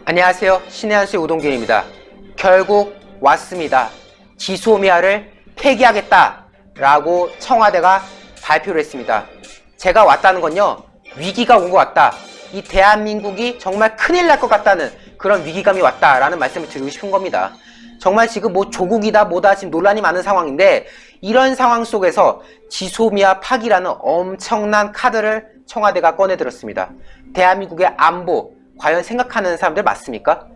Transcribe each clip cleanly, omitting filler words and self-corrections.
안녕하세요. 신의 한수의 우동균입니다. 결국 왔습니다. 지소미아를 폐기하겠다 라고 청와대가 발표를 했습니다. 제가 왔다는 건요, 위기가 온 것 같다, 이 대한민국이 정말 큰일 날 것 같다는 그런 위기감이 왔다라는 말씀을 드리고 싶은 겁니다. 정말 지금 뭐 조국이다 뭐다 지금 논란이 많은 상황인데, 이런 상황 속에서 지소미아 파기라는 엄청난 카드를 청와대가 꺼내들었습니다. 대한민국의 안보 과연 생각하는 사람들 맞습니까?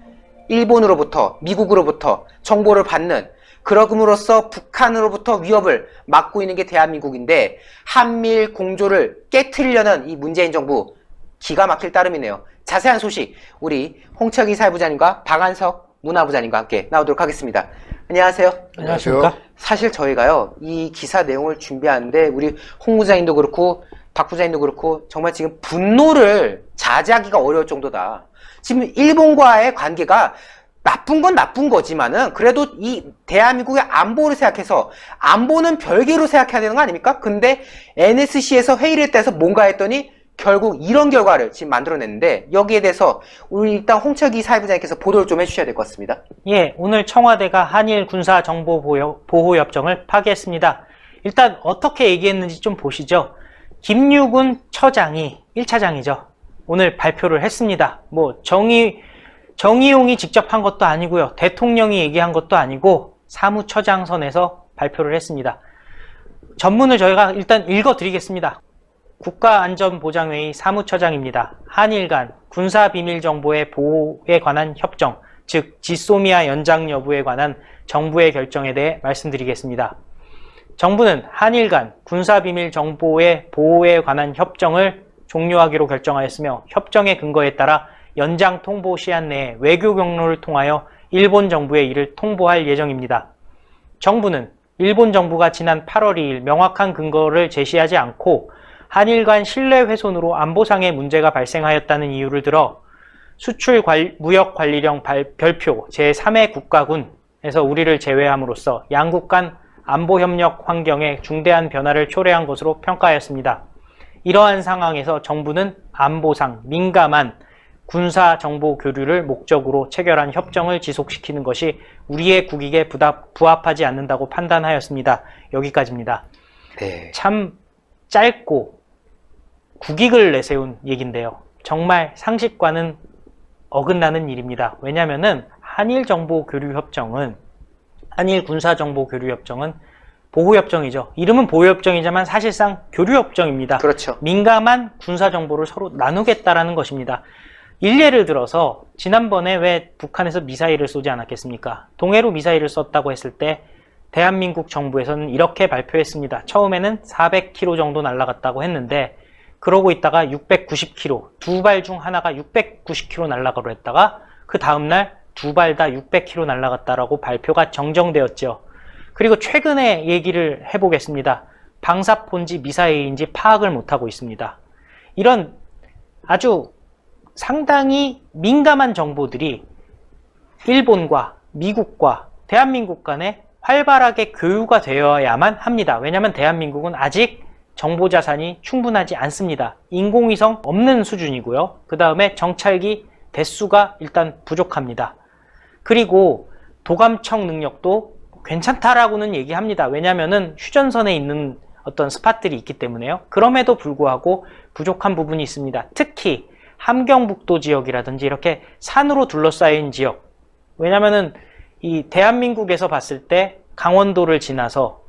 일본으로부터, 미국으로부터 정보를 받는, 그러므로써 북한으로부터 위협을 막고 있는 게 대한민국인데, 한미일 공조를 깨트리려는 이 문재인 정부, 기가 막힐 따름이네요. 자세한 소식 우리 홍철기 사회부장님과 박한석 문화부장님과 함께 나오도록 하겠습니다. 안녕하세요. 안녕하십니까? 사실 저희가요, 이 기사 내용을 준비하는데 우리 홍 부장님도 그렇고 박 부장님도 그렇고 정말 지금 분노를 자제하기가 어려울 정도다. 지금 일본과의 관계가 나쁜 건 나쁜 거지만은 그래도 이 대한민국의 안보를 생각해서, 안보는 별개로 생각해야 되는 거 아닙니까? 근데 NSC에서 회의를 해서 뭔가 했더니 결국 이런 결과를 지금 만들어냈는데, 여기에 대해서 우리 일단 홍철기 사회부장님께서 보도를 좀 해주셔야 될 것 같습니다. 예, 오늘 청와대가 한일 군사정보보호협정을 파기했습니다. 일단 어떻게 얘기했는지 좀 보시죠. 김유군 처장이 1차장이죠. 오늘 발표를 했습니다. 뭐 정의용이 직접 한 것도 아니고요, 대통령이 얘기한 것도 아니고 사무처장 선에서 발표를 했습니다. 전문을 저희가 일단 읽어드리겠습니다. 국가안전보장회의 사무처장입니다. 한일 간 군사비밀정보의 보호에 관한 협정, 즉 지소미아 연장 여부에 관한 정부의 결정에 대해 말씀드리겠습니다. 정부는 한일 간 군사비밀정보의 보호에 관한 협정을 종료하기로 결정하였으며, 협정의 근거에 따라 연장 통보 시한 내에 외교 경로를 통하여 일본 정부에 이를 통보할 예정입니다. 정부는 일본 정부가 지난 8월 2일 명확한 근거를 제시하지 않고 한일 간 신뢰 훼손으로 안보상의 문제가 발생하였다는 이유를 들어 수출무역관리령 별표 제3회 국가군에서 우리를 제외함으로써 양국 간 안보협력 환경에 중대한 변화를 초래한 것으로 평가하였습니다. 이러한 상황에서 정부는 안보상 민감한 군사정보 교류를 목적으로 체결한 협정을 지속시키는 것이 우리의 국익에 부합하지 않는다고 판단하였습니다. 여기까지입니다. 네. 참 짧고 국익을 내세운 얘기인데요, 정말 상식과는 어긋나는 일입니다. 왜냐하면은 한일 군사정보교류협정은 보호협정이죠. 이름은 보호협정이지만 사실상 교류협정입니다. 그렇죠. 민감한 군사정보를 서로 나누겠다라는 것입니다. 일례를 들어서 지난번에 왜 북한에서 미사일을 쏘지 않았겠습니까? 동해로 미사일을 쐈다고 했을 때 대한민국 정부에서는 이렇게 발표했습니다. 처음에는 400km 정도 날아갔다고 했는데, 그러고 있다가 690km, 두 발 중 하나가 690km 날아가로 했다가 그 다음날 두 발 다 600km 날아갔다라고 발표가 정정되었죠. 그리고 최근에 얘기를 해보겠습니다. 방사폰지 미사일인지 파악을 못하고 있습니다. 이런 아주 상당히 민감한 정보들이 일본과 미국과 대한민국 간에 활발하게 교류가 되어야만 합니다. 왜냐하면 대한민국은 아직 정보자산이 충분하지 않습니다. 인공위성 없는 수준이고요. 그 다음에 정찰기 대수가 일단 부족합니다. 그리고 도감청 능력도 괜찮다라고는 얘기합니다. 왜냐하면 휴전선에 있는 어떤 스팟들이 있기 때문에요. 그럼에도 불구하고 부족한 부분이 있습니다. 특히 함경북도 지역이라든지 이렇게 산으로 둘러싸인 지역, 왜냐하면 이 대한민국에서 봤을 때 강원도를 지나서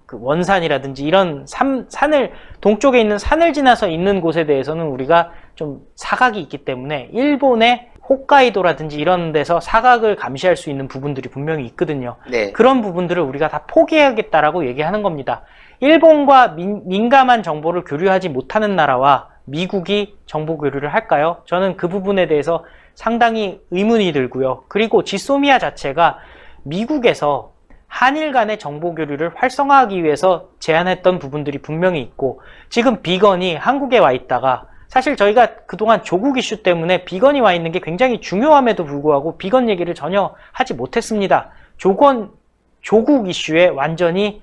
그 원산이라든지 이런 산을, 동쪽에 있는 산을 지나서 있는 곳에 대해서는 우리가 좀 사각이 있기 때문에 일본의 홋카이도라든지 이런 데서 사각을 감시할 수 있는 부분들이 분명히 있거든요. 네. 그런 부분들을 우리가 다 포기해야겠다라고 얘기하는 겁니다. 일본과 민감한 정보를 교류하지 못하는 나라와 미국이 정보 교류를 할까요? 저는 그 부분에 대해서 상당히 의문이 들고요. 그리고 지소미아 자체가 미국에서 한일 간의 정보 교류를 활성화하기 위해서 제안했던 부분들이 분명히 있고, 지금 비건이 한국에 와 있다가, 사실 저희가 그동안 조국 이슈 때문에 비건이 와 있는 게 굉장히 중요함에도 불구하고 비건 얘기를 전혀 하지 못했습니다. 조국 이슈에 완전히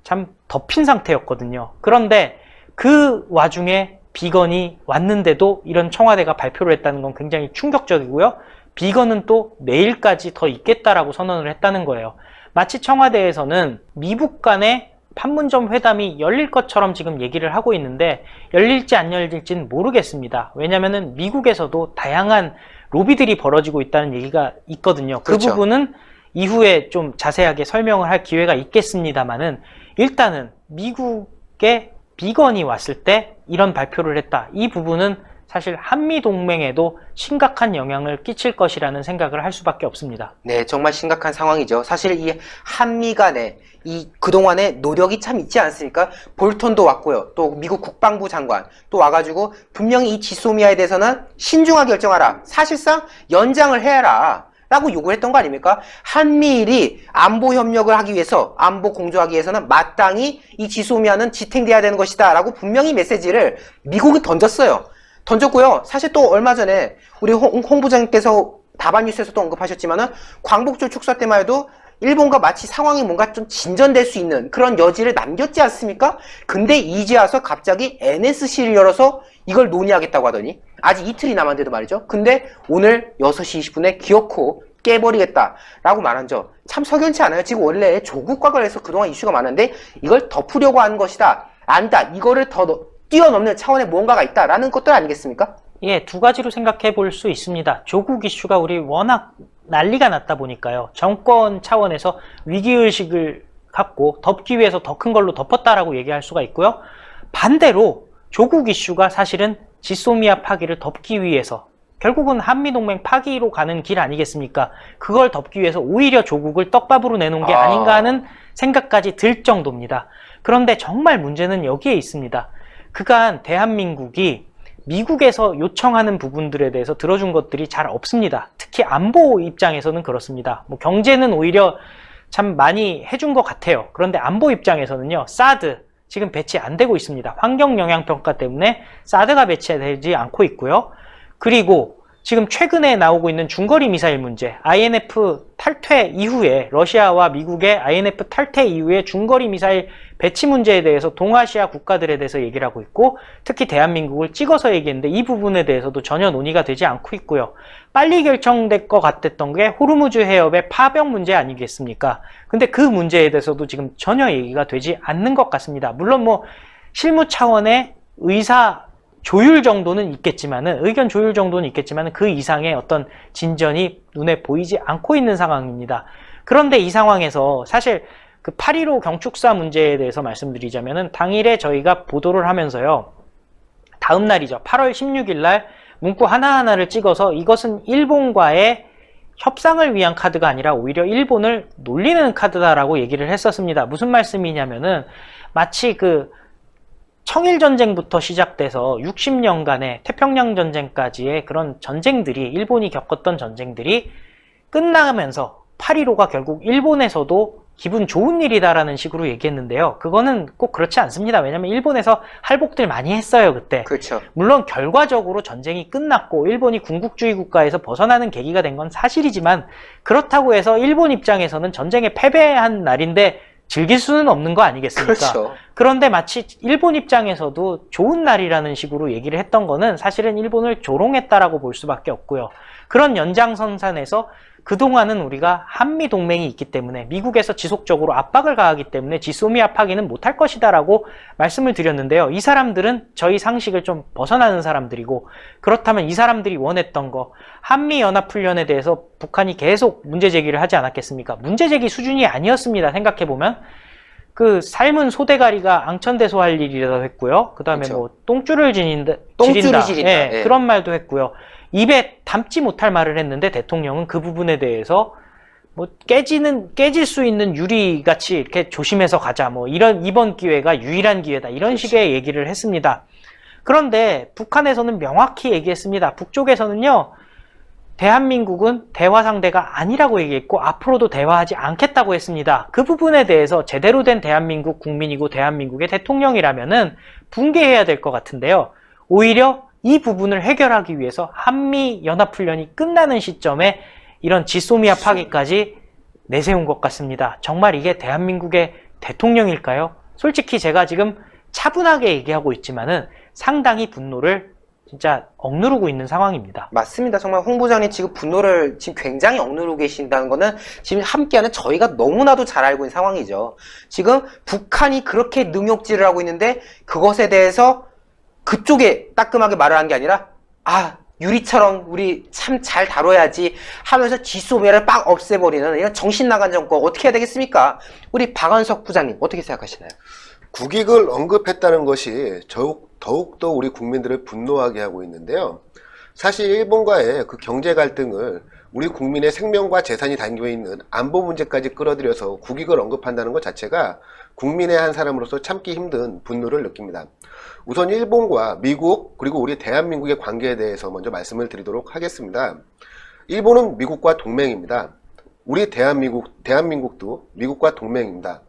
참 덮인 상태였거든요. 그런데 그 와중에 비건이 왔는데도 이런 청와대가 발표를 했다는 건 굉장히 충격적이고요. 비건은 또 내일까지 더 있겠다라고 선언을 했다는 거예요. 마치 청와대에서는 미국 간의 판문점 회담이 열릴 것처럼 지금 얘기를 하고 있는데 열릴지 안 열릴지는 모르겠습니다. 왜냐하면 미국에서도 다양한 로비들이 벌어지고 있다는 얘기가 있거든요. 그 그렇죠. 부분은 이후에 좀 자세하게 설명을 할 기회가 있겠습니다만은 일단은 미국의 비건이 왔을 때 이런 발표를 했다. 이 부분은 사실 한미동맹에도 심각한 영향을 끼칠 것이라는 생각을 할 수밖에 없습니다. 네, 정말 심각한 상황이죠. 사실 이 한미 간에 이 그동안의 노력이 참 있지 않습니까? 볼턴도 왔고요. 또 미국 국방부 장관 또 와가지고 분명히 이 지소미아에 대해서는 신중하게 결정하라. 사실상 연장을 해라. 라고 요구를 했던 거 아닙니까? 한미일이 안보 협력을 하기 위해서, 안보 공조하기 위해서는 마땅히 이 지소미아는 지탱돼야 되는 것이다. 라고 분명히 메시지를 미국이 던졌어요. 던졌고요. 사실 또 얼마 전에 우리 홍 부장님께서 다반 뉴스에서도 언급하셨지만은 광복절 축사 때만 해도 일본과 마치 상황이 뭔가 좀 진전될 수 있는 그런 여지를 남겼지 않습니까? 근데 이제 와서 갑자기 NSC를 열어서 이걸 논의하겠다고 하더니 아직 이틀이 남았는데도 말이죠. 근데 오늘 6시 20분에 기어코 깨버리겠다라고 말한 점 참 석연치 않아요. 지금 원래 조국과 관련해서 그동안 이슈가 많은데 이걸 덮으려고 하는 것이다. 아니다. 이거를 더 뛰어넘는 차원의 무언가가 있다라는 것들 아니겠습니까? 예, 두 가지로 생각해 볼 수 있습니다. 조국 이슈가 우리 워낙 난리가 났다 보니까요. 정권 차원에서 위기의식을 갖고 덮기 위해서 더 큰 걸로 덮었다라고 얘기할 수가 있고요. 반대로 조국 이슈가 사실은 지소미아 파기를 덮기 위해서 결국은 한미동맹 파기로 가는 길 아니겠습니까? 그걸 덮기 위해서 오히려 조국을 떡밥으로 내놓은 게 아닌가 하는 생각까지 들 정도입니다. 그런데 정말 문제는 여기에 있습니다. 그간 대한민국이 미국에서 요청하는 부분들에 대해서 들어준 것들이 잘 없습니다. 특히 안보 입장에서는 그렇습니다. 뭐 경제는 오히려 참 많이 해준 것 같아요. 그런데 안보 입장에서는요, 사드 지금 배치 안 되고 있습니다. 환경 영향 평가 때문에 사드가 배치되지 않고 있고요. 그리고 지금 최근에 나오고 있는 중거리 미사일 문제, INF 탈퇴 이후에 러시아와 미국의 INF 탈퇴 이후에 중거리 미사일 배치 문제에 대해서 동아시아 국가들에 대해서 얘기를 하고 있고 특히 대한민국을 찍어서 얘기했는데 이 부분에 대해서도 전혀 논의가 되지 않고 있고요. 빨리 결정될 것 같았던 게 호르무즈 해협의 파병 문제 아니겠습니까? 근데 그 문제에 대해서도 지금 전혀 얘기가 되지 않는 것 같습니다. 물론 뭐 실무 차원의 의사 조율 정도는 있겠지만은, 의견 조율 정도는 있겠지만은 그 이상의 어떤 진전이 눈에 보이지 않고 있는 상황입니다. 그런데 이 상황에서 사실 그 8.15 경축사 문제에 대해서 말씀드리자면은 당일에 저희가 보도를 하면서요. 다음 날이죠. 8월 16일 날 문구 하나하나를 찍어서 이것은 일본과의 협상을 위한 카드가 아니라 오히려 일본을 놀리는 카드다라고 얘기를 했었습니다. 무슨 말씀이냐면은 마치 그 청일전쟁부터 시작돼서 60년간의 태평양 전쟁까지의 그런 전쟁들이, 일본이 겪었던 전쟁들이 끝나면서 8.15가 결국 일본에서도 기분 좋은 일이다라는 식으로 얘기했는데요. 그거는 꼭 그렇지 않습니다. 왜냐하면 일본에서 할복들 많이 했어요, 그때. 그렇죠. 물론 결과적으로 전쟁이 끝났고 일본이 군국주의 국가에서 벗어나는 계기가 된 건 사실이지만 그렇다고 해서 일본 입장에서는 전쟁에 패배한 날인데 즐길 수는 없는 거 아니겠습니까? 그렇죠. 그런데 마치 일본 입장에서도 좋은 날이라는 식으로 얘기를 했던 거는 사실은 일본을 조롱했다라고 볼 수밖에 없고요. 그런 연장선상에서 그동안은 우리가 한미동맹이 있기 때문에 미국에서 지속적으로 압박을 가하기 때문에 지소미아 파기는 못할 것이다라고 말씀을 드렸는데요. 이 사람들은 저희 상식을 좀 벗어나는 사람들이고 그렇다면 이 사람들이 원했던 거 한미연합훈련에 대해서 북한이 계속 문제제기를 하지 않았겠습니까? 문제제기 수준이 아니었습니다. 생각해보면 그 삶은 소대가리가 앙천대소 할 일이라고 했고요. 그 다음에 그렇죠. 뭐 똥줄을 지린다. 지린다. 예. 그런 말도 했고요. 입에 담지 못할 말을 했는데 대통령은 그 부분에 대해서 뭐 깨질 수 있는 유리같이 이렇게 조심해서 가자. 뭐 이번 기회가 유일한 기회다. 이런 식의 얘기를 했습니다. 그런데 북한에서는 명확히 얘기했습니다. 북쪽에서는요. 대한민국은 대화 상대가 아니라고 얘기했고 앞으로도 대화하지 않겠다고 했습니다. 그 부분에 대해서 제대로 된 대한민국 국민이고 대한민국의 대통령이라면은 붕괴해야 될 것 같은데요. 오히려 이 부분을 해결하기 위해서 한미연합훈련이 끝나는 시점에 이런 지소미아 파기까지 내세운 것 같습니다. 정말 이게 대한민국의 대통령일까요? 솔직히 제가 지금 차분하게 얘기하고 있지만은 상당히 분노를 진짜 억누르고 있는 상황입니다. 맞습니다. 정말 홍 부장님 지금 분노를 지금 굉장히 억누르고 계신다는 거는 지금 함께하는 저희가 너무나도 잘 알고 있는 상황이죠. 지금 북한이 그렇게 능욕질을 하고 있는데 그것에 대해서 그쪽에 따끔하게 말을 한 게 아니라 유리처럼 우리 참 잘 다뤄야지 하면서 지소미아를 빡 없애버리는 이런 정신 나간 정권 어떻게 해야 되겠습니까? 우리 박원석 부장님 어떻게 생각하시나요? 국익을 언급했다는 것이 더욱더 우리 국민들을 분노하게 하고 있는데요. 사실 일본과의 그 경제 갈등을 우리 국민의 생명과 재산이 담겨있는 안보 문제까지 끌어들여서 국익을 언급한다는 것 자체가 국민의 한 사람으로서 참기 힘든 분노를 느낍니다. 우선 일본과 미국 그리고 우리 대한민국의 관계에 대해서 먼저 말씀을 드리도록 하겠습니다. 일본은 미국과 동맹입니다. 우리 대한민국도 미국과 동맹입니다.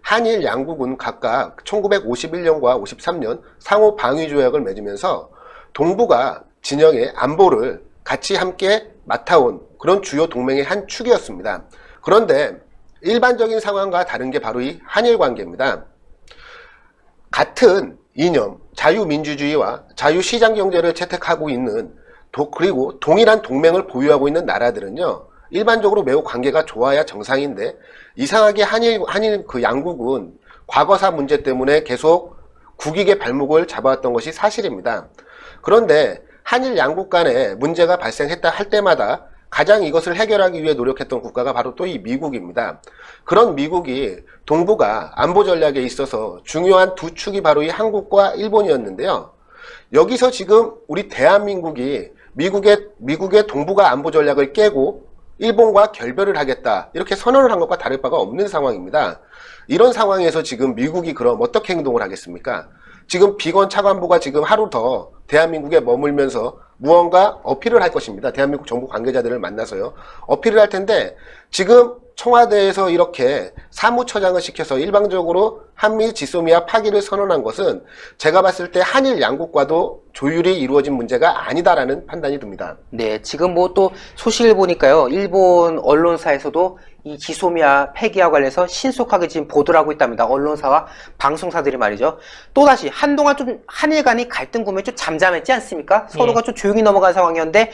한일 양국은 각각 1951년과 53년 상호 방위 조약을 맺으면서 동북아 진영의 안보를 같이 함께 맡아온 그런 주요 동맹의 한 축이었습니다. 그런데 일반적인 상황과 다른 게 바로 이 한일 관계입니다. 같은 이념, 자유민주주의와 자유시장 경제를 채택하고 있는 그리고 동일한 동맹을 보유하고 있는 나라들은요, 일반적으로 매우 관계가 좋아야 정상인데 이상하게 한일 그 양국은 과거사 문제 때문에 계속 국익의 발목을 잡아왔던 것이 사실입니다. 그런데 한일 양국 간에 문제가 발생했다 할 때마다 가장 이것을 해결하기 위해 노력했던 국가가 바로 또 이 미국입니다. 그런 미국이 동북아 안보 전략에 있어서 중요한 두 축이 바로 이 한국과 일본이었는데요. 여기서 지금 우리 대한민국이 미국의 동북아 안보 전략을 깨고 일본과 결별을 하겠다 이렇게 선언을 한 것과 다를 바가 없는 상황입니다. 이런 상황에서 지금 미국이 그럼 어떻게 행동을 하겠습니까? 지금 비건 차관보가 지금 하루 더 대한민국에 머물면서 무언가 어필을 할 것입니다. 대한민국 정부 관계자들을 만나서요. 어필을 할 텐데 지금 청와대에서 이렇게 사무처장을 시켜서 일방적으로 한미 지소미아 파기를 선언한 것은 제가 봤을 때 한일 양국과도 조율이 이루어진 문제가 아니다라는 판단이 듭니다. 네, 지금 뭐 또 소식을 보니까요, 일본 언론사에서도 이 지소미아 폐기와 관련해서 신속하게 지금 보도를 하고 있답니다. 언론사와 방송사들이 말이죠. 또다시 한동안 좀 한일 간의 갈등 구면이 좀 잠잠했지 않습니까? 서로가 좀 조용히 넘어간 상황이었는데,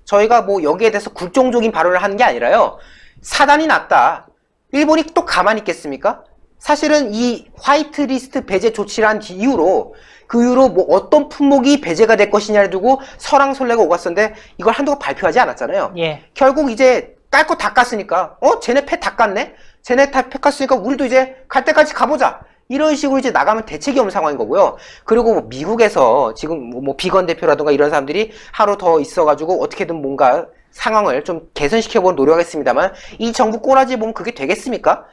저희가 뭐 여기에 대해서 굴종적인 발언을 하는 게 아니라요, 사단이 났다. 일본이 또 가만히 있겠습니까? 사실은 이 화이트리스트 배제 조치를 한 이후로 그 이후로 뭐 어떤 품목이 배제가 될 것이냐를 두고 설왕설래가 오갔었는데 이걸 한동안 발표하지 않았잖아요. 예. 결국 이제 깔 거 다 깠으니까 쟤네 패 다 깠네? 쟤네 다 패 깠으니까 우리도 이제 갈 때까지 가보자. 이런 식으로 이제 나가면 대책이 없는 상황인 거고요. 그리고 뭐 미국에서 지금 뭐 비건 대표라든가 이런 사람들이 하루 더 있어가지고 어떻게든 뭔가 상황을 좀 개선시켜보는 노력하겠습니다만 이 정부 꼬라지 보면 그게 되겠습니까?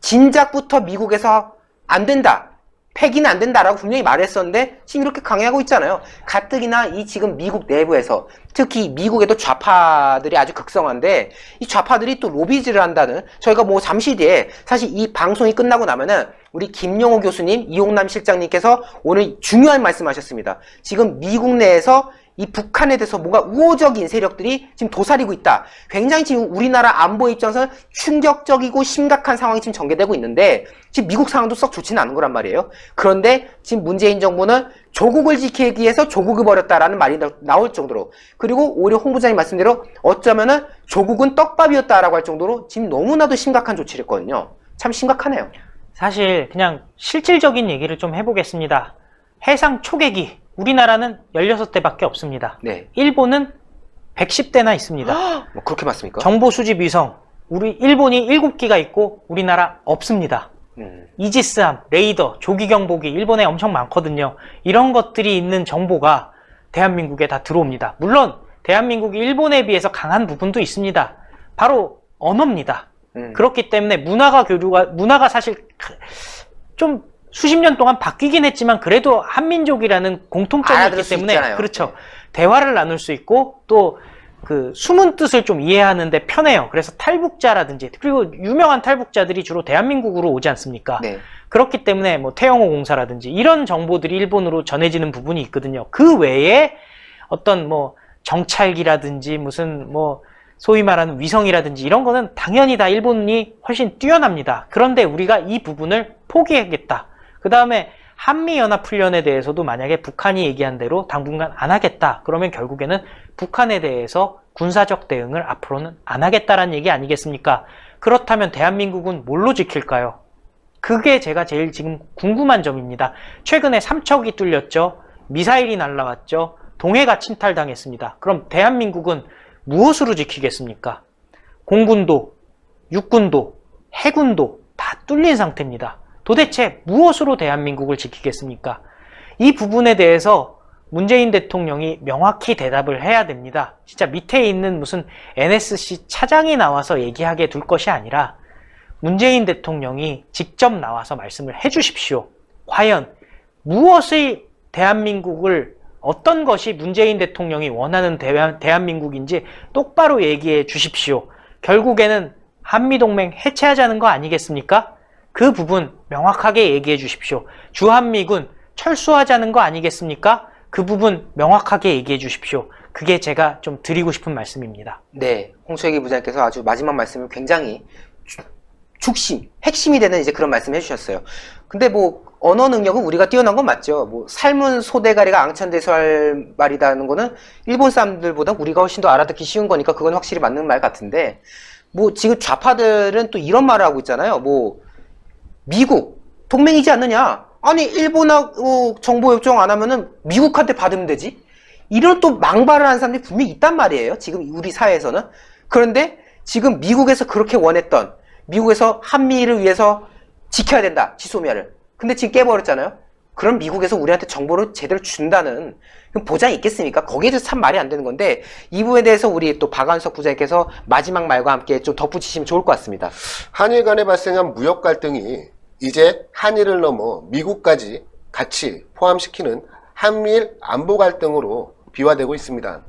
진작부터 미국에서 안 된다. 폐기는 안 된다라고 분명히 말했었는데 지금 이렇게 강요하고 있잖아요. 가뜩이나 이 지금 미국 내부에서 특히 미국에도 좌파들이 아주 극성한데 이 좌파들이 또 로비질을 한다는 저희가 뭐 잠시 뒤에 사실 이 방송이 끝나고 나면은 우리 김용호 교수님, 이용남 실장님께서 오늘 중요한 말씀하셨습니다. 지금 미국 내에서 이 북한에 대해서 뭔가 우호적인 세력들이 지금 도사리고 있다. 굉장히 지금 우리나라 안보 입장에서 충격적이고 심각한 상황이 지금 전개되고 있는데 지금 미국 상황도 썩 좋지는 않은 거란 말이에요. 그런데 지금 문재인 정부는 조국을 지키기 위해서 조국을 버렸다라는 말이 나올 정도로 그리고 오히려 홍 부장님 말씀대로 어쩌면은 조국은 떡밥이었다라고 할 정도로 지금 너무나도 심각한 조치를 했거든요. 참 심각하네요. 사실 그냥 실질적인 얘기를 좀 해보겠습니다. 해상 초계기 우리나라는 16대밖에 없습니다. 네. 일본은 110대나 있습니다. 뭐 그렇게 맞습니까? 정보 수집 위성 우리 일본이 7기가 있고 우리나라 없습니다. 이지스함, 레이더, 조기 경보기 일본에 엄청 많거든요. 이런 것들이 있는 정보가 대한민국에 다 들어옵니다. 물론 대한민국이 일본에 비해서 강한 부분도 있습니다. 바로 언어입니다. 그렇기 때문에 문화가 사실 좀 수십 년 동안 바뀌긴 했지만 그래도 한민족이라는 공통점이 있기 때문에 있잖아요. 그렇죠. 네. 대화를 나눌 수 있고 또 그 숨은 뜻을 좀 이해하는데 편해요. 그래서 탈북자라든지 그리고 유명한 탈북자들이 주로 대한민국으로 오지 않습니까? 네. 그렇기 때문에 뭐 태영호 공사라든지 이런 정보들이 일본으로 전해지는 부분이 있거든요. 그 외에 어떤 뭐 정찰기라든지 무슨 뭐 소위 말하는 위성이라든지 이런 거는 당연히 다 일본이 훨씬 뛰어납니다. 그런데 우리가 이 부분을 포기하겠다. 그 다음에 한미연합훈련에 대해서도 만약에 북한이 얘기한 대로 당분간 안 하겠다. 그러면 결국에는 북한에 대해서 군사적 대응을 앞으로는 안 하겠다라는 얘기 아니겠습니까? 그렇다면 대한민국은 뭘로 지킬까요? 그게 제가 제일 지금 궁금한 점입니다. 최근에 삼척이 뚫렸죠. 미사일이 날라왔죠. 동해가 침탈당했습니다. 그럼 대한민국은 무엇으로 지키겠습니까? 공군도, 육군도, 해군도 다 뚫린 상태입니다. 도대체 무엇으로 대한민국을 지키겠습니까? 이 부분에 대해서 문재인 대통령이 명확히 대답을 해야 됩니다. 진짜 밑에 있는 무슨 NSC 차장이 나와서 얘기하게 둘 것이 아니라 문재인 대통령이 직접 나와서 말씀을 해 주십시오. 과연 무엇의 대한민국을, 어떤 것이 문재인 대통령이 원하는 대한민국인지 똑바로 얘기해 주십시오. 결국에는 한미동맹 해체하자는 거 아니겠습니까? 그 부분 명확하게 얘기해 주십시오. 주한미군 철수하자는 거 아니겠습니까? 그 부분 명확하게 얘기해 주십시오. 그게 제가 좀 드리고 싶은 말씀입니다. 네, 홍철기 부장님께서 아주 마지막 말씀을 굉장히 중심, 핵심이 되는 이제 그런 말씀을 해주셨어요. 근데 뭐 언어 능력은 우리가 뛰어난 건 맞죠. 뭐 삶은 소대가리가 앙천대서 할 말이라는 거는 일본 사람들보다 우리가 훨씬 더 알아듣기 쉬운 거니까 그건 확실히 맞는 말 같은데, 뭐 지금 좌파들은 또 이런 말을 하고 있잖아요. 뭐 미국 동맹이지 않느냐? 아니 일본하고 정보 요청 안 하면은 미국한테 받으면 되지? 이런 또 망발을 하는 사람들이 분명히 있단 말이에요. 지금 우리 사회에서는. 그런데 지금 미국에서 그렇게 원했던, 미국에서 한미를 위해서 지켜야 된다, 지소미아를. 근데 지금 깨버렸잖아요. 그럼 미국에서 우리한테 정보를 제대로 준다는 보장이 있겠습니까? 거기에 대해서 참 말이 안 되는 건데, 이 부분에 대해서 우리 또 박완석 부장님께서 마지막 말과 함께 좀 덧붙이시면 좋을 것 같습니다. 한일 간에 발생한 무역 갈등이 이제 한일을 넘어 미국까지 같이 포함시키는 한미일 안보 갈등으로 비화되고 있습니다.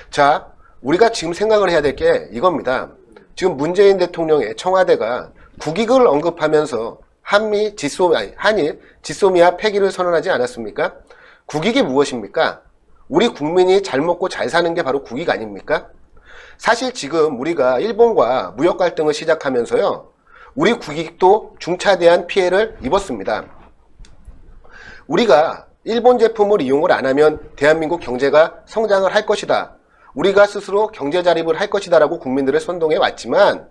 자, 우리가 지금 생각을 해야 될 게 이겁니다. 지금 문재인 대통령의 청와대가 국익을 언급하면서 한일 지소미아 폐기를 선언하지 않았습니까? 국익이 무엇입니까? 우리 국민이 잘 먹고 잘 사는 게 바로 국익 아닙니까? 사실 지금 우리가 일본과 무역 갈등을 시작하면서요, 우리 국익도 중차대한 피해를 입었습니다. 우리가 일본 제품을 이용을 안 하면 대한민국 경제가 성장을 할 것이다, 우리가 스스로 경제 자립을 할 것이다 라고 국민들을 선동해 왔지만,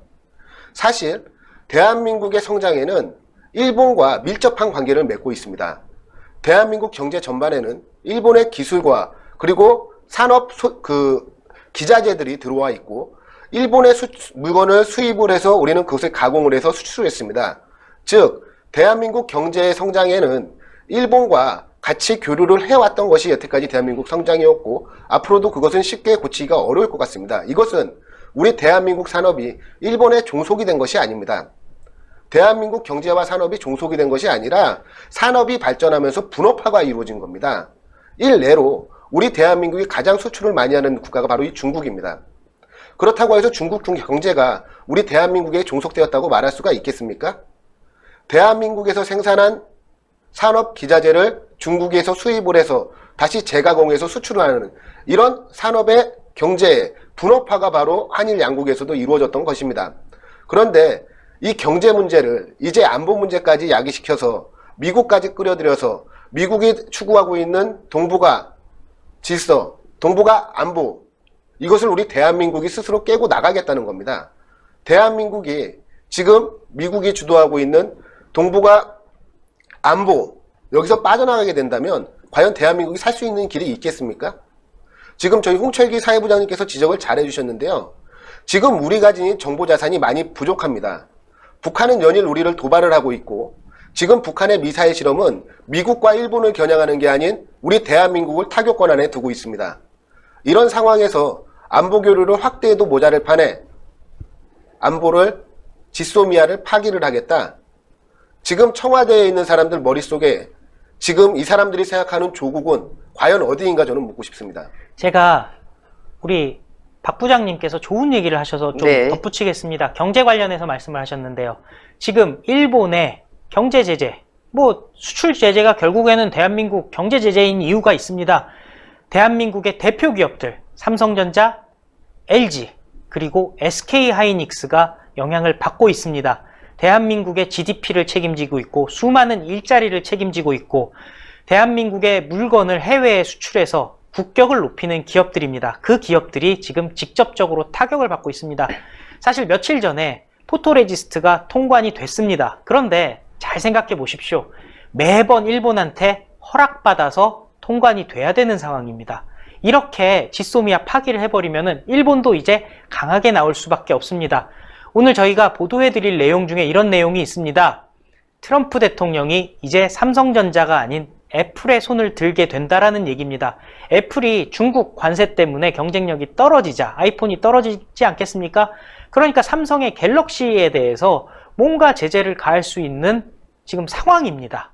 사실 대한민국의 성장에는 일본과 밀접한 관계를 맺고 있습니다. 대한민국 경제 전반에는 일본의 기술과 그리고 산업 기자재들이 들어와 있고, 일본의 물건을 수입을 해서 우리는 그것을 가공을 해서 수출했습니다. 즉 대한민국 경제의 성장에는 일본과 같이 교류를 해왔던 것이 여태까지 대한민국 성장이었고, 앞으로도 그것은 쉽게 고치기가 어려울 것 같습니다. 이것은 우리 대한민국 산업이 일본의 종속이 된 것이 아닙니다. 대한민국 경제와 산업이 종속이 된 것이 아니라 산업이 발전하면서 분업화가 이루어진 겁니다. 일례로 우리 대한민국이 가장 수출을 많이 하는 국가가 바로 이 중국입니다. 그렇다고 해서 중국 경제가 우리 대한민국에 종속되었다고 말할 수가 있겠습니까? 대한민국에서 생산한 산업 기자재를 중국에서 수입을 해서 다시 재가공해서 수출을 하는 이런 산업의 경제의 분업화가 바로 한일 양국에서도 이루어졌던 것입니다. 그런데 이 경제 문제를 이제 안보 문제까지 야기시켜서 미국까지 끌어들여서 미국이 추구하고 있는 동북아 질서, 동북아 안보, 이것을 우리 대한민국이 스스로 깨고 나가겠다는 겁니다. 대한민국이 지금 미국이 주도하고 있는 동북아 안보, 여기서 빠져나가게 된다면 과연 대한민국이 살 수 있는 길이 있겠습니까? 지금 저희 홍철기 사회부장님께서 지적을 잘 해주셨는데요. 지금 우리가 지닌 정보자산이 많이 부족합니다. 북한은 연일 우리를 도발을 하고 있고, 지금 북한의 미사일 실험은 미국과 일본을 겨냥하는 게 아닌 우리 대한민국을 타격권 안에 두고 있습니다. 이런 상황에서 안보 교류를 확대해도 모자랄 판에 안보를, 지소미아를 파기를 하겠다. 지금 청와대에 있는 사람들 머릿속에 지금 이 사람들이 생각하는 조국은 과연 어디인가 저는 묻고 싶습니다. 제가 우리 박 부장님께서 좋은 얘기를 하셔서 좀 네. 덧붙이겠습니다. 경제 관련해서 말씀을 하셨는데요. 지금 일본의 경제 제재, 뭐 수출 제재가 결국에는 대한민국 경제 제재인 이유가 있습니다. 대한민국의 대표 기업들 삼성전자, LG, 그리고 SK 하이닉스가 영향을 받고 있습니다. 대한민국의 GDP를 책임지고 있고 수많은 일자리를 책임지고 있고 대한민국의 물건을 해외에 수출해서 국격을 높이는 기업들입니다. 그 기업들이 지금 직접적으로 타격을 받고 있습니다. 사실 며칠 전에 포토레지스트가 통관이 됐습니다. 그런데 잘 생각해 보십시오. 매번 일본한테 허락받아서 통관이 돼야 되는 상황입니다. 이렇게 지소미아 파기를 해버리면 일본도 이제 강하게 나올 수밖에 없습니다. 오늘 저희가 보도해드릴 내용 중에 이런 내용이 있습니다. 트럼프 대통령이 이제 삼성전자가 아닌 애플의 손을 들게 된다라는 얘기입니다. 애플이 중국 관세 때문에 경쟁력이 떨어지자 아이폰이 떨어지지 않겠습니까? 그러니까 삼성의 갤럭시에 대해서 뭔가 제재를 가할 수 있는 지금 상황입니다.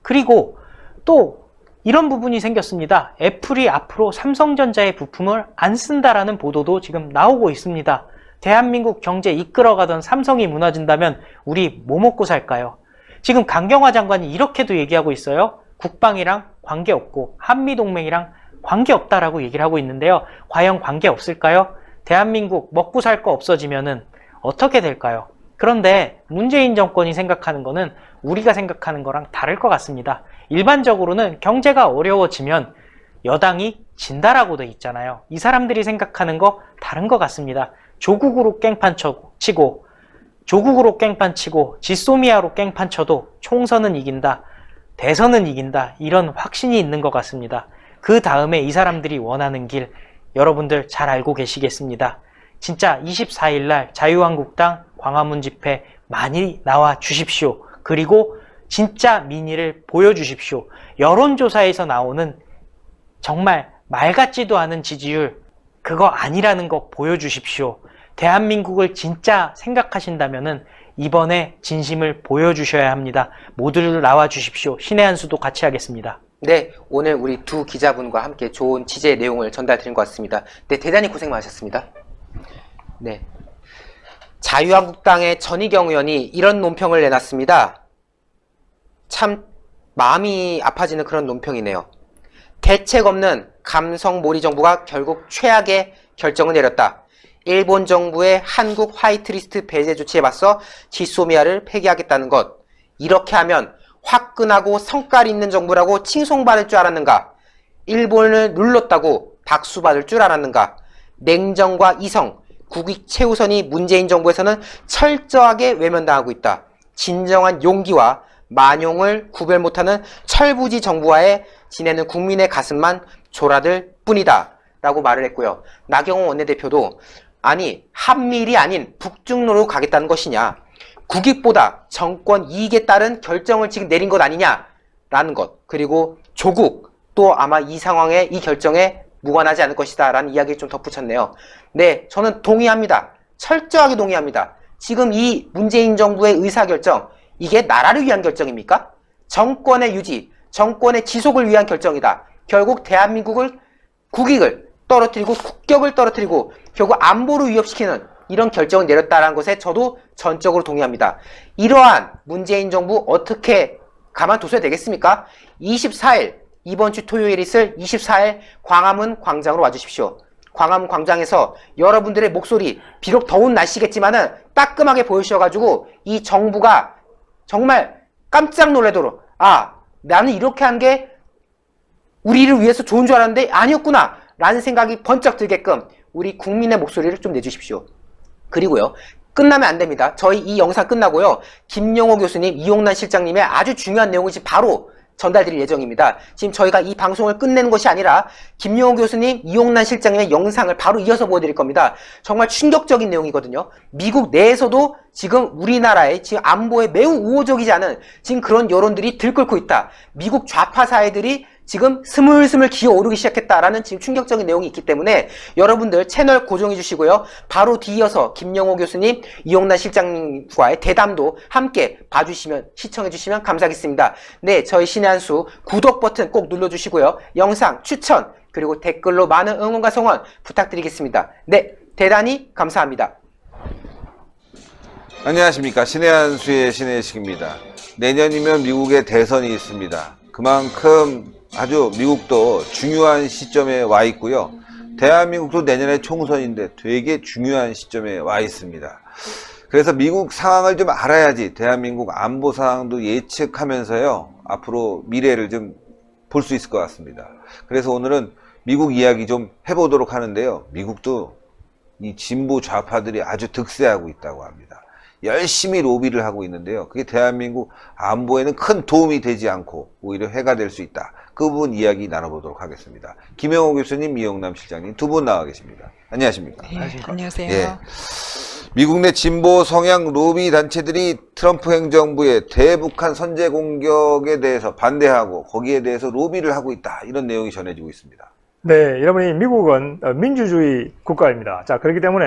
그리고 또 이런 부분이 생겼습니다. 애플이 앞으로 삼성전자의 부품을 안 쓴다라는 보도도 지금 나오고 있습니다. 대한민국 경제 이끌어가던 삼성이 무너진다면 우리 뭐 먹고 살까요? 지금 강경화 장관이 이렇게도 얘기하고 있어요. 국방이랑 관계없고 한미동맹이랑 관계없다라고 얘기를 하고 있는데요. 과연 관계없을까요? 대한민국 먹고 살 거 없어지면은 어떻게 될까요? 그런데 문재인 정권이 생각하는 거는 우리가 생각하는 거랑 다를 것 같습니다. 일반적으로는 경제가 어려워지면 여당이 진다라고 돼 있잖아요. 이 사람들이 생각하는 거 다른 것 같습니다. 조국으로 깽판 치고 지소미아로 깽판 쳐도 총선은 이긴다, 대선은 이긴다, 이런 확신이 있는 것 같습니다. 그 다음에 이 사람들이 원하는 길 여러분들 잘 알고 계시겠습니다. 진짜 24일 날 자유한국당 광화문 집회 많이 나와 주십시오. 그리고 진짜 민의를 보여주십시오. 여론조사에서 나오는 정말 말 같지도 않은 지지율, 그거 아니라는 거 보여주십시오. 대한민국을 진짜 생각하신다면은 이번에 진심을 보여주셔야 합니다. 모두들 나와 주십시오. 신의 한 수도 같이 하겠습니다. 네, 오늘 우리 두 기자분과 함께 좋은 취재의 내용을 전달드린 것 같습니다. 네, 대단히 고생 많으셨습니다. 네. 자유한국당의 전희경 의원이 이런 논평을 내놨습니다. 참 마음이 아파지는 그런 논평이네요. 대책 없는 감성몰이 정부가 결국 최악의 결정을 내렸다. 일본 정부의 한국 화이트리스트 배제 조치에 맞서 지소미아를 폐기하겠다는 것. 이렇게 하면 화끈하고 성깔 있는 정부라고 칭송받을 줄 알았는가? 일본을 눌렀다고 박수받을 줄 알았는가? 냉정과 이성, 국익 최우선이 문재인 정부에서는 철저하게 외면당하고 있다. 진정한 용기와 만용을 구별 못하는 철부지 정부와의 지내는 국민의 가슴만 졸아들 뿐이다 라고 말을 했고요. 나경원 원내대표도 아니 한미일이 아닌 북중로로 가겠다는 것이냐, 국익보다 정권 이익에 따른 결정을 지금 내린 것 아니냐라는 것, 그리고 조국 또 아마 이 상황에 이 결정에 무관하지 않을 것이다 라는 이야기를 좀 덧붙였네요. 네, 저는 동의합니다. 철저하게 동의합니다. 지금 이 문재인 정부의 의사결정, 이게 나라를 위한 결정입니까? 정권의 유지, 정권의 지속을 위한 결정이다. 결국 대한민국을 국익을 떨어뜨리고 국격을 떨어뜨리고 결국 안보를 위협시키는 이런 결정을 내렸다는 것에 저도 전적으로 동의합니다. 이러한 문재인 정부 어떻게 가만둬서야 되겠습니까? 24일 이번 주 토요일 있을 24일 광화문 광장으로 와주십시오. 광화문 광장에서 여러분들의 목소리, 비록 더운 날씨겠지만은 따끔하게 보여주셔가지고 이 정부가 정말 깜짝 놀라도록, 아, 나는 이렇게 한 게 우리를 위해서 좋은 줄 알았는데 아니었구나 라는 생각이 번쩍 들게끔 우리 국민의 목소리를 좀 내주십시오. 그리고요, 끝나면 안 됩니다. 저희 이 영상 끝나고요, 김용호 교수님, 이용란 실장님의 아주 중요한 내용을 지금 바로 전달드릴 예정입니다. 지금 저희가 이 방송을 끝내는 것이 아니라 김용호 교수님, 이용란 실장님의 영상을 바로 이어서 보여드릴 겁니다. 정말 충격적인 내용이거든요. 미국 내에서도 지금 우리나라의 지금 안보에 매우 우호적이지 않은 지금 그런 여론들이 들끓고 있다. 미국 좌파 사회들이 지금 스물스물 기어오르기 시작했다라는 지금 충격적인 내용이 있기 때문에 여러분들 채널 고정해 주시고요. 바로 뒤이어서 김영호 교수님, 이용란 실장님과의 대담도 함께 봐주시면, 시청해 주시면 감사하겠습니다. 네, 저희 신의 한 수 구독 버튼 꼭 눌러주시고요. 영상 추천 그리고 댓글로 많은 응원과 성원 부탁드리겠습니다. 네, 대단히 감사합니다. 안녕하십니까. 신의 한 수의 신혜식입니다. 내년이면 미국의 대선이 있습니다. 그만큼 아주 미국도 중요한 시점에 와 있고요. 대한민국도 내년에 총선인데 되게 중요한 시점에 와 있습니다. 그래서 미국 상황을 좀 알아야지 대한민국 안보 상황도 예측하면서요, 앞으로 미래를 좀 볼 수 있을 것 같습니다. 그래서 오늘은 미국 이야기 좀 해보도록 하는데요. 미국도 이 진보 좌파들이 아주 득세하고 있다고 합니다. 열심히 로비를 하고 있는데요. 그게 대한민국 안보에는 큰 도움이 되지 않고 오히려 해가 될 수 있다. 그 부분 이야기 나눠보도록 하겠습니다. 김영호 교수님, 이영남 실장님 두 분 나와 계십니다. 안녕하십니까? 안녕하세요. 예. 미국 내 진보 성향 로비 단체들이 트럼프 행정부의 대북한 선제 공격에 대해서 반대하고 거기에 대해서 로비를 하고 있다. 이런 내용이 전해지고 있습니다. 네, 여러분이 미국은 민주주의 국가입니다. 자, 그렇기 때문에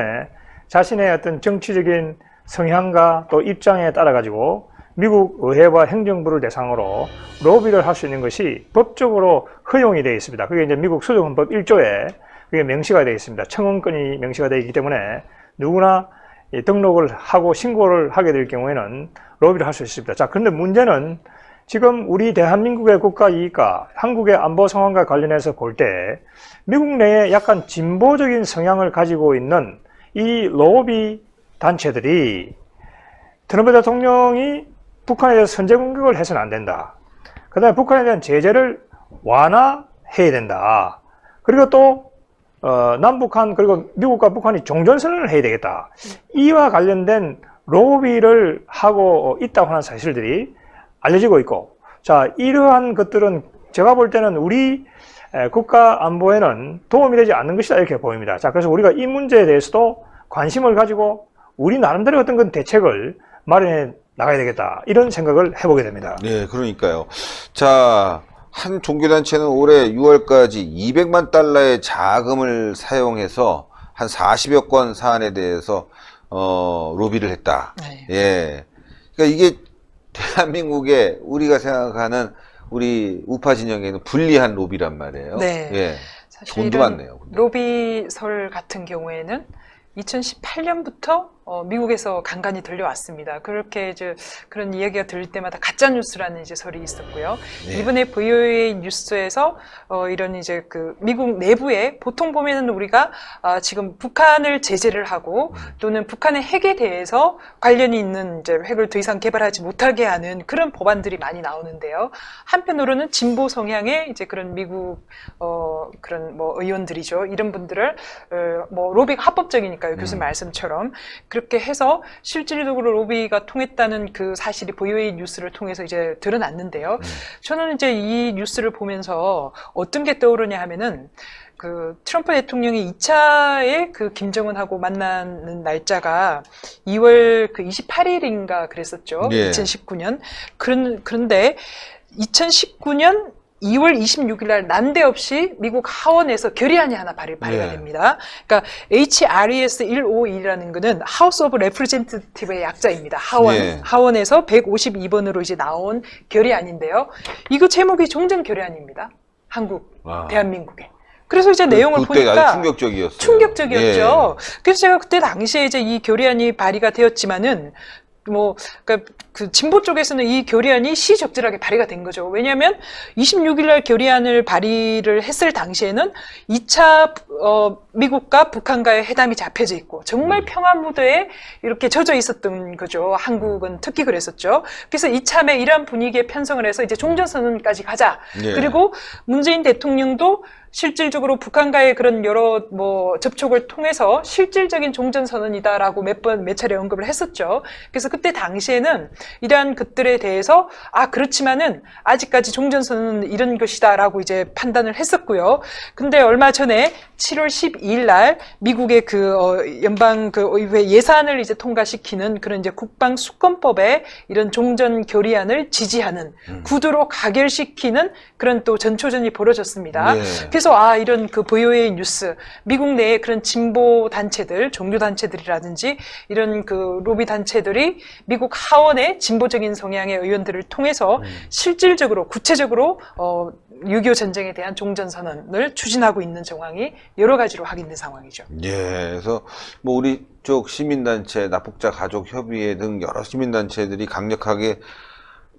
자신의 어떤 정치적인 성향과 또 입장에 따라 가지고 미국 의회와 행정부를 대상으로 로비를 할 수 있는 것이 법적으로 허용이 되어 있습니다. 그게 이제 미국 수정헌법 1조에 그게 명시가 되어 있습니다. 청원권이 명시가 되어 있기 때문에 누구나 등록을 하고 신고를 하게 될 경우에는 로비를 할 수 있습니다. 자, 그런데 문제는 지금 우리 대한민국의 국가 이익과 한국의 안보 상황과 관련해서 볼 때 미국 내에 약간 진보적인 성향을 가지고 있는 이 로비 단체들이 트럼프 대통령이 북한에 대해서 선제 공격을 해서는 안 된다. 그 다음에 북한에 대한 제재를 완화해야 된다. 그리고 또 남북한 그리고 미국과 북한이 종전선언을 해야 되겠다. 이와 관련된 로비를 하고 있다고 하는 사실들이 알려지고 있고, 자, 이러한 것들은 제가 볼 때는 우리 국가 안보에는 도움이 되지 않는 것이다 이렇게 보입니다. 자, 그래서 우리가 이 문제에 대해서도 관심을 가지고 우리 나름대로 어떤 건 대책을 마련해 나가야 되겠다 이런 생각을 해보게 됩니다. 네, 그러니까요. 자, 한 종교단체는 올해 6월까지 200만 달러의 자금을 사용해서 한 40여 건 사안에 대해서 로비를 했다. 네. 예. 그러니까 이게 대한민국의 우리가 생각하는 우리 우파 진영에는 불리한 로비란 말이에요. 네. 예. 사실 돈도 이런 많네요. 근데. 로비설 같은 경우에는 2018년부터 미국에서 간간히 들려왔습니다. 그렇게 이제 그런 이야기가 들릴 때마다 가짜 뉴스라는 이제 설이 있었고요. 네. 이번에 VOA 뉴스에서 이런 이제 그 미국 내부에 보통 보면은 우리가 지금 북한을 제재를 하고 또는 북한의 핵에 대해서 관련이 있는 이제 핵을 더 이상 개발하지 못하게 하는 그런 법안들이 많이 나오는데요. 한편으로는 진보 성향의 이제 그런 미국 그런 뭐 의원들이죠. 이런 분들을 뭐 로비가 합법적이니까요. 교수님 말씀처럼 그렇게 해서 실질적으로 로비가 통했다는 그 사실이 VOA 뉴스를 통해서 이제 드러났는데요. 저는 이제 이 뉴스를 보면서 어떤 게 떠오르냐 하면은 그 트럼프 대통령이 2차에 그 김정은하고 만나는 날짜가 2월 그 28일인가 그랬었죠. 예. 2019년. 그런데 2019년 2월 26일 날 난데없이 미국 하원에서 결의안이 하나 발의가 네. 됩니다. 그러니까 HRES 151이라는 거는 House of Representative의 약자입니다. 네. 하원에서 152번으로 이제 나온 결의안인데요. 이거 제목이 종전 결의안입니다. 한국, 와. 대한민국에. 그래서 이제 내용을 그때 보니까 아주 충격적이었어요. 충격적이었죠. 예. 그래서 제가 그때 당시에 이제 이 결의안이 발의가 되었지만은 그러니까 그 진보 쪽에서는 이 결의안이 시적절하게 발의가 된 거죠. 왜냐하면 26일 날 결의안을 발의를 했을 당시에는 2차 미국과 북한과의 회담이 잡혀져 있고 정말 평화 무드에 이렇게 젖어 있었던 거죠. 한국은 특히 그랬었죠. 그래서 이참에 이러한 분위기에 편성을 해서 이제 종전선언까지 가자. 예. 그리고 문재인 대통령도 실질적으로 북한과의 그런 여러 접촉을 통해서 실질적인 종전선언이다라고 몇 차례 언급을 했었죠. 그래서 그때 당시에는 이러한 것들에 대해서 그렇지만은 아직까지 종전선언은 이런 것이다라고 이제 판단을 했었고요. 근데 얼마 전에 7월 12일 날 미국의 그 연방 그 의회 예산을 이제 통과시키는 그런 이제 국방수권법에 이런 종전 결의안을 지지하는 구두로 가결시키는 그런 또 전초전이 벌어졌습니다. 예. 그래서 이런 그 VOA 뉴스, 미국 내에 그런 진보 단체들, 종교 단체들이라든지 이런 그 로비 단체들이 미국 하원의 진보적인 성향의 의원들을 통해서 실질적으로 구체적으로 6.25 전쟁에 대한 종전선언을 추진하고 있는 정황이 여러 가지로 확인된 상황이죠. 예, 그래서 뭐 우리 쪽 시민단체, 납북자 가족협의회 등 여러 시민단체들이 강력하게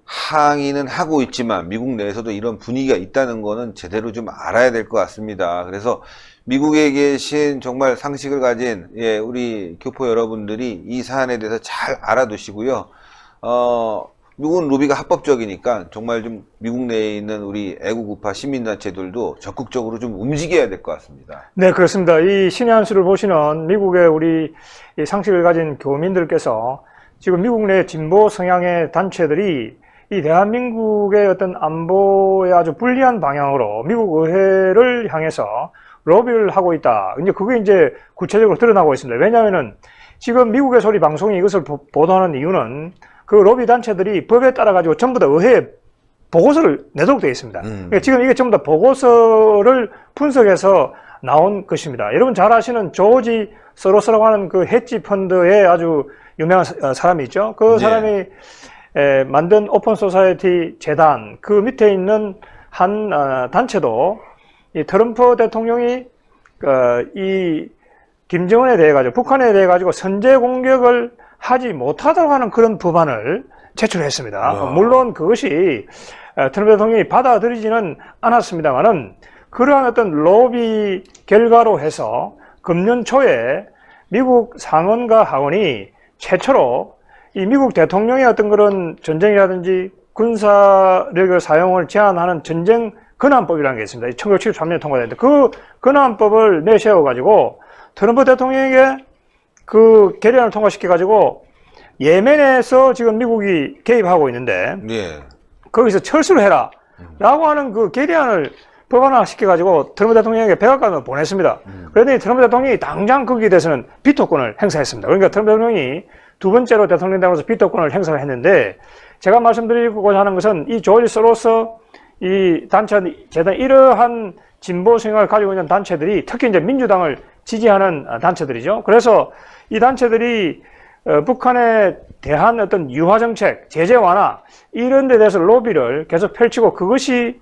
항의는 하고 있지만 미국 내에서도 이런 분위기가 있다는 거는 제대로 좀 알아야 될 것 같습니다. 그래서 미국에 계신 정말 상식을 가진 우리 교포 여러분들이 이 사안에 대해서 잘 알아두시고요. 미국은 로비가 합법적이니까 정말 좀 미국 내에 있는 우리 애국우파 시민단체들도 적극적으로 좀 움직여야 될 것 같습니다. 네, 그렇습니다. 이 신의 한 수를 보시는 미국의 우리 이 상식을 가진 교민들께서 지금 미국 내 진보 성향의 단체들이 이 대한민국의 어떤 안보에 아주 불리한 방향으로 미국 의회를 향해서 로비를 하고 있다. 이제 그게 이제 구체적으로 드러나고 있습니다. 왜냐하면은 지금 미국의 소리 방송이 이것을 보도하는 이유는 그 로비 단체들이 법에 따라 가지고 전부 다 의회에 보고서를 내도록 되어 있습니다. 그러니까 지금 이게 전부 다 보고서를 분석해서 나온 것입니다. 여러분 잘 아시는 조지 소로스라고 하는 그 헤지 펀드의 아주 유명한 사람이 있죠. 그 사람이 만든 오픈 소사이어티 재단 그 밑에 있는 한 단체도 이 트럼프 대통령이 이 김정은에 대해 가지고 북한에 대해 가지고 선제 공격을 하지 못하도록 하는 그런 법안을 제출했습니다. 물론 그것이 트럼프 대통령이 받아들이지는 않았습니다만은 그러한 어떤 로비 결과로 해서 금년 초에 미국 상원과 하원이 최초로 이 미국 대통령의 어떤 그런 전쟁이라든지 군사력의 사용을 제한하는 전쟁 근환법이라는 게 있습니다. 1973년에 통과됐는데 그 근환법을 내세워가지고 트럼프 대통령에게 그 결의안을 통과시켜가지고 예멘에서 지금 미국이 개입하고 있는데 거기서 철수를 해라 라고 하는 그 결의안을 법안화 시켜가지고 트럼프 대통령에게 백악관을 보냈습니다. 그랬더니 트럼프 대통령이 당장 거기에 대해서는 비토권을 행사했습니다. 그러니까 트럼프 대통령이 두 번째로 대통령 되면서 비토권을 행사를 했는데 제가 말씀드리고자 하는 것은 이 조지 소로스 이 단체 재단 이러한 진보 성향을 가지고 있는 단체들이 특히 이제 민주당을 지지하는 단체들이죠. 그래서 이 단체들이 북한에 대한 어떤 유화 정책, 제재 완화 이런 데 대해서 로비를 계속 펼치고 그것이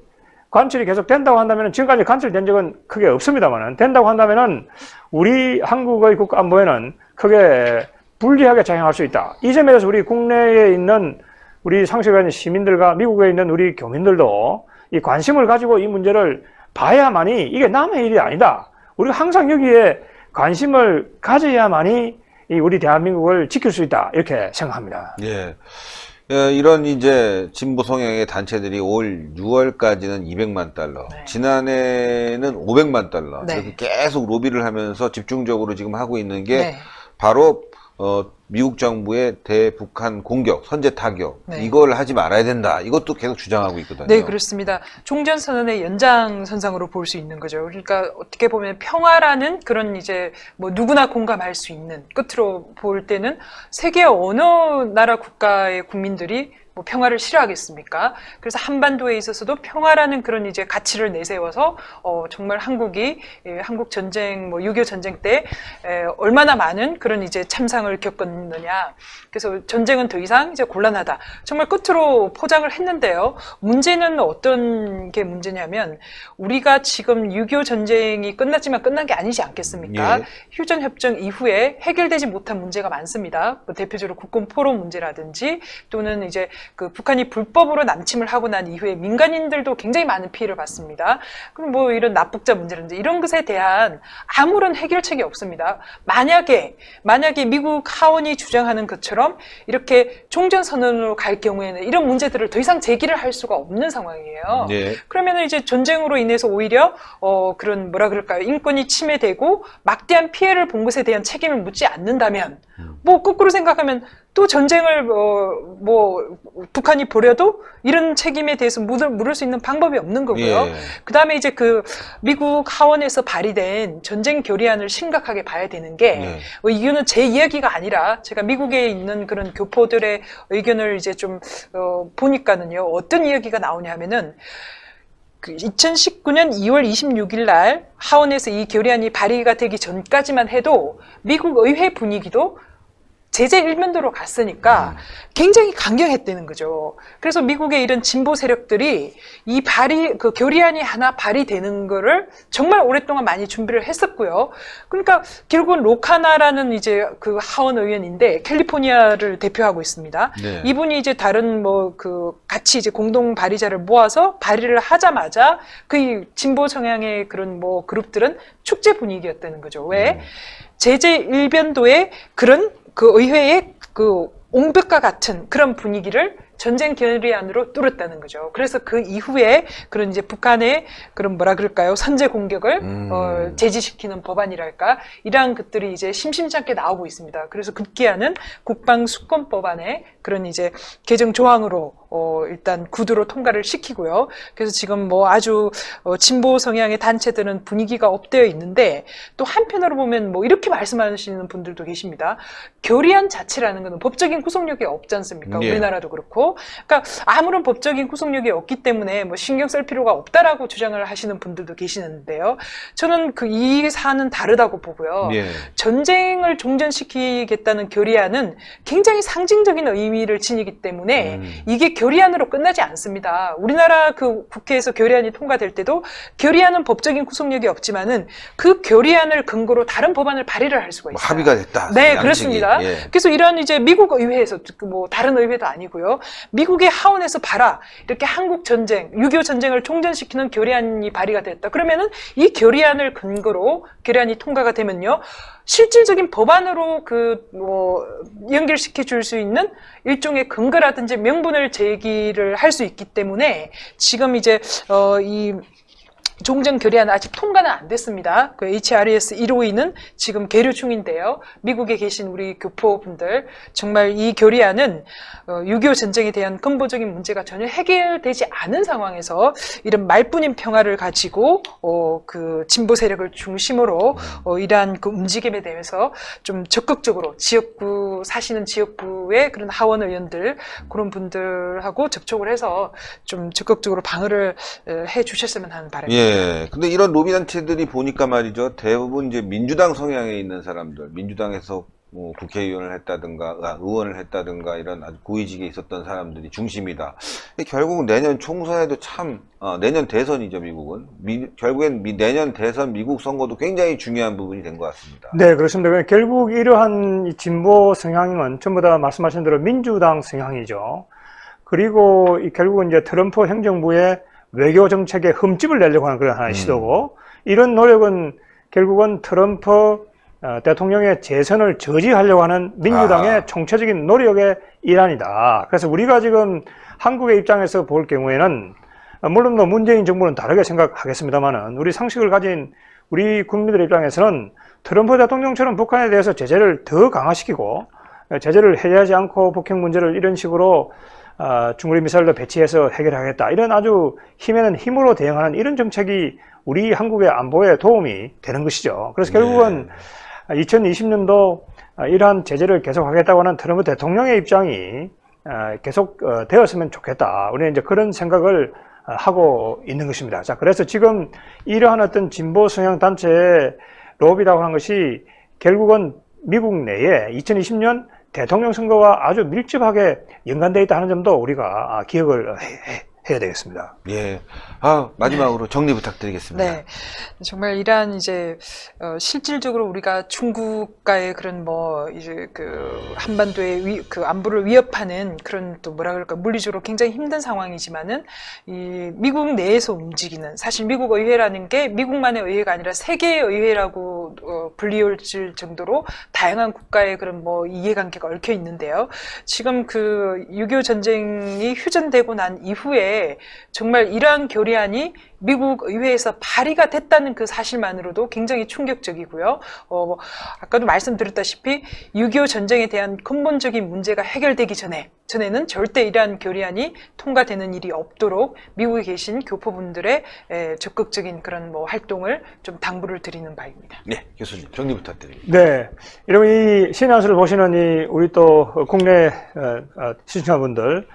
관철이 계속 된다고 한다면 지금까지 관철된 적은 크게 없습니다만 된다고 한다면 우리 한국의 국가 안보에는 크게 불리하게 작용할 수 있다. 이 점에 대해서 우리 국내에 있는 우리 상식을 가진 시민들과 미국에 있는 우리 교민들도 이 관심을 가지고 이 문제를 봐야만이 이게 남의 일이 아니다. 우리가 항상 여기에 관심을 가져야만이 이 우리 대한민국을 지킬 수 있다. 이렇게 생각합니다. 이런 이제 진보 성향의 단체들이 올 6월까지는 200만 달러, 지난해는 500만 달러 이렇게 계속 로비를 하면서 집중적으로 지금 하고 있는 게 바로 미국 정부의 대북한 공격, 선제 타격 이걸 하지 말아야 된다. 이것도 계속 주장하고 있거든요. 네, 그렇습니다. 종전선언의 연장선상으로 볼 수 있는 거죠. 그러니까 어떻게 보면 평화라는 그런 이제 뭐 누구나 공감할 수 있는 끝으로 볼 때는 세계 어느 나라 국가의 국민들이 뭐 평화를 싫어하겠습니까? 그래서 한반도에 있어서도 평화라는 그런 이제 가치를 내세워서 정말 한국이 한국 전쟁 뭐 6.25 전쟁 때 얼마나 많은 그런 이제 참상을 겪었느냐. 그래서 전쟁은 더 이상 이제 곤란하다. 정말 끝으로 포장을 했는데요. 문제는 어떤 게 문제냐면 우리가 지금 6.25 전쟁이 끝났지만 끝난 게 아니지 않겠습니까? 휴전 협정 이후에 해결되지 못한 문제가 많습니다. 뭐 대표적으로 국군 포로 문제라든지 또는 이제 그 북한이 불법으로 남침을 하고 난 이후에 민간인들도 굉장히 많은 피해를 봤습니다. 그럼 뭐 이런 납북자 문제라든지 이런 것에 대한 아무런 해결책이 없습니다. 만약에 미국 하원이 주장하는 것처럼 이렇게 종전선언으로 갈 경우에는 이런 문제들을 더 이상 제기를 할 수가 없는 상황이에요. 그러면 이제 전쟁으로 인해서 오히려 그런 뭐라 그럴까요? 인권이 침해되고 막대한 피해를 본 것에 대한 책임을 묻지 않는다면 뭐 거꾸로 생각하면 또 전쟁을 뭐 북한이 벌여도 이런 책임에 대해서 물을 수 있는 방법이 없는 거고요. 그다음에 이제 그 미국 하원에서 발의된 전쟁 결의안을 심각하게 봐야 되는 게 이거는 제 이야기가 아니라 제가 미국에 있는 그런 교포들의 의견을 이제 좀 보니까는요. 어떤 이야기가 나오냐면은 그 2019년 2월 26일 날 하원에서 이 결의안이 발의가 되기 전까지만 해도 미국 의회 분위기도 제재 일면도로 갔으니까 굉장히 강경했다는 거죠. 그래서 미국의 이런 진보 세력들이 이 그 결의안이 하나 발의되는 거를 정말 오랫동안 많이 준비를 했었고요. 그러니까 결국은 로카나라는 이제 그 하원 의원인데 캘리포니아를 대표하고 있습니다. 네. 이분이 이제 다른 뭐 그 같이 이제 공동 발의자를 모아서 발의를 하자마자 그 진보 성향의 그런 뭐 그룹들은 축제 분위기였다는 거죠. 왜? 제재 일변도의 그런 그 의회의 그 옹벽과 같은 그런 분위기를 전쟁 결의안으로 뚫었다는 거죠. 그래서 그 이후에 그런 이제 북한의 그런 뭐라 그럴까요? 선제 공격을 제지시키는 법안이랄까? 이러한 것들이 이제 심심찮게 나오고 있습니다. 그래서 급기야는 국방수권법안에 그런 이제 개정 조항으로 일단 구두로 통과를 시키고요. 그래서 지금 뭐 아주 진보 성향의 단체들은 분위기가 업되어 있는데 또 한편으로 보면 뭐 이렇게 말씀하시는 분들도 계십니다. 결의안 자체라는 것은 법적인 구속력이 없지 않습니까? 예. 우리나라도 그렇고. 그러니까 아무런 법적인 구속력이 없기 때문에 뭐 신경 쓸 필요가 없다라고 주장을 하시는 분들도 계시는데요. 저는 이 사안은 다르다고 보고요. 예. 전쟁을 종전시키겠다는 결의안은 굉장히 상징적인 의미를 지니기 때문에 이게 결의안으로 끝나지 않습니다. 우리나라 그 국회에서 결의안이 통과될 때도 결의안은 법적인 구속력이 없지만은 그 결의안을 근거로 다른 법안을 발의를 할 수가 뭐 있어요. 합의가 됐다. 네, 양측이. 그렇습니다. 예. 그래서 이런 이제 미국 의회에서 뭐 다른 의회도 아니고요. 미국의 하원에서 봐라. 이렇게 한국 전쟁, 6.25 전쟁을 종전시키는 결의안이 발의가 됐다. 그러면은 이 결의안을 근거로 결의안이 통과가 되면요. 실질적인 법안으로 연결시켜 줄 수 있는 일종의 근거라든지 명분을 제기를 할 수 있기 때문에 지금 이제 이 종전 결의안 아직 통과는 안 됐습니다. 그 HRES 152는 지금 계류 중인데요. 미국에 계신 우리 교포분들 정말 이 결의안은 6.25 전쟁에 대한 근본적인 문제가 전혀 해결되지 않은 상황에서 이런 말뿐인 평화를 가지고 그 진보 세력을 중심으로 이러한 그 움직임에 대해서 좀 적극적으로 지역구 사시는 지역구의 그런 하원 의원들 그런 분들하고 접촉을 해서 좀 적극적으로 방어를 해 주셨으면 하는 바람입니다. 예. 근데 이런 로비단체들이 보니까 말이죠. 대부분 이제 민주당 성향에 있는 사람들, 민주당에서 뭐 국회의원을 했다든가, 의원을 했다든가, 이런 아주 고위직에 있었던 사람들이 중심이다. 근데 결국 내년 총선에도 내년 대선이죠, 미국은. 결국엔 내년 대선 미국 선거도 굉장히 중요한 부분이 된 것 같습니다. 네, 그렇습니다. 결국 이러한 이 진보 성향은 전부 다 말씀하신 대로 민주당 성향이죠. 그리고 결국은 이제 트럼프 행정부의 외교 정책에 흠집을 내려고 하는 그런 하나의 시도고, 이런 노력은 결국은 트럼프 대통령의 재선을 저지하려고 하는 민주당의 총체적인 노력의 일환이다. 그래서 우리가 지금 한국의 입장에서 볼 경우에는 물론 뭐 문재인 정부는 다르게 생각하겠습니다만은 우리 상식을 가진 우리 국민들의 입장에서는 트럼프 대통령처럼 북한에 대해서 제재를 더 강화시키고 제재를 해제하지 않고 북핵 문제를 이런 식으로 중거리 미사일도 배치해서 해결하겠다. 이런 아주 힘에는 힘으로 대응하는 이런 정책이 우리 한국의 안보에 도움이 되는 것이죠. 그래서 결국은 2020년도 이러한 제재를 계속하겠다고 하는 트럼프 대통령의 입장이 계속 되었으면 좋겠다. 우리는 이제 그런 생각을 하고 있는 것입니다. 자, 그래서 지금 이러한 어떤 진보 성향 단체의 로비라고 하는 것이 결국은 미국 내에 2020년 대통령 선거와 아주 밀접하게 연관되어 있다 하는 점도 우리가 기억을 해야 되겠습니다. 예. 마지막으로 정리 부탁드리겠습니다. 네. 정말 이러한 이제, 실질적으로 우리가 중국과의 그런 이제 한반도의 안보를 위협하는 그런 또 뭐라 그럴까, 물리적으로 굉장히 힘든 상황이지만은, 이 미국 내에서 움직이는, 사실 미국 의회라는 게 미국만의 의회가 아니라 세계의 의회라고, 불리울 정도로 다양한 국가의 그런 이해관계가 얽혀 있는데요. 지금 6.25 전쟁이 휴전되고 난 이후에 정말 이러한 결의안이 미국 의회에서 발의가 됐다는 그 사실만으로도 굉장히 충격적이고요. 아까도 말씀드렸다시피 6.25 전쟁에 대한 근본적인 문제가 해결되기 전에는 절대 이러한 결의안이 통과되는 일이 없도록 미국에 계신 교포분들의 적극적인 그런 활동을 좀 당부를 드리는 바입니다. 네, 교수님 정리 부탁드립니다. 네, 여러분 이 신한수를 보시는 우리 또 국내 시청자분들,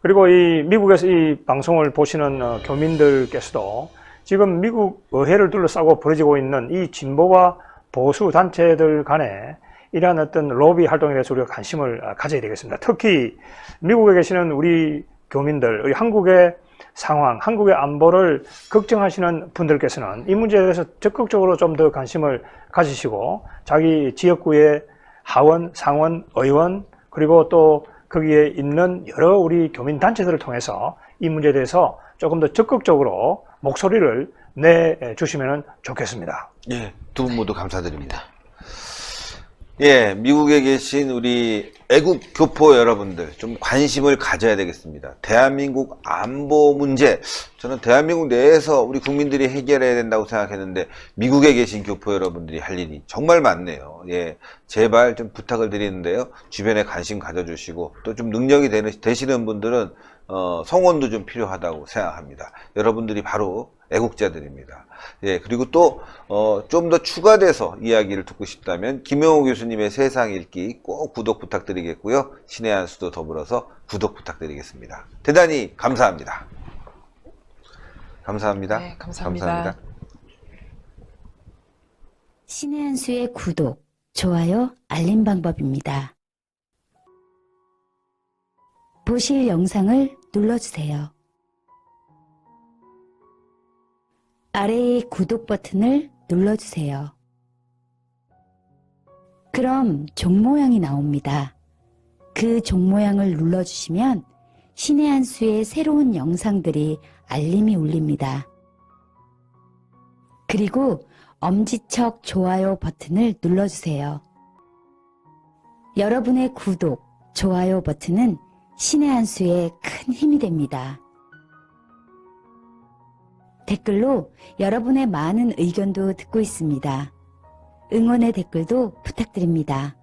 그리고 이 미국에서 이 방송을 보시는 교민들께서도 지금 미국 의회를 둘러싸고 벌어지고 있는 이 진보와 보수 단체들 간에 이러한 어떤 로비 활동에 대해서 우리가 관심을 가져야 되겠습니다. 특히 미국에 계시는 우리 교민들, 우리 한국의 상황, 한국의 안보를 걱정하시는 분들께서는 이 문제에 대해서 적극적으로 좀 더 관심을 가지시고 자기 지역구의 하원, 상원, 의원 그리고 또 거기에 있는 여러 우리 교민 단체들을 통해서 이 문제에 대해서 조금 더 적극적으로 목소리를 내주시면 좋겠습니다. 예, 두 분 모두 감사드립니다. 예, 미국에 계신 우리 애국 교포 여러분들 좀 관심을 가져야 되겠습니다. 대한민국 안보 문제, 저는 대한민국 내에서 우리 국민들이 해결해야 된다고 생각했는데 미국에 계신 교포 여러분들이 할 일이 정말 많네요. 예, 제발 좀 부탁을 드리는데요. 주변에 관심 가져주시고 또 좀 능력이 되시는 분들은 성원도 좀 필요하다고 생각합니다. 여러분들이 바로 애국자들입니다. 예, 그리고 또, 좀 더 추가돼서 이야기를 듣고 싶다면, 김영호 교수님의 세상 읽기 꼭 구독 부탁드리겠고요. 신의 한 수도 더불어서 구독 부탁드리겠습니다. 대단히 감사합니다. 감사합니다. 네, 감사합니다. 감사합니다. 신의 한 수의 구독, 좋아요, 알림 방법입니다. 보실 영상을 눌러주세요. 아래의 구독 버튼을 눌러주세요. 그럼 종 모양이 나옵니다. 그 종 모양을 눌러주시면 신의 한 수의 새로운 영상들이 알림이 울립니다. 그리고 엄지척 좋아요 버튼을 눌러주세요. 여러분의 구독, 좋아요 버튼은 신의 한 수에 큰 힘이 됩니다. 댓글로 여러분의 많은 의견도 듣고 있습니다. 응원의 댓글도 부탁드립니다.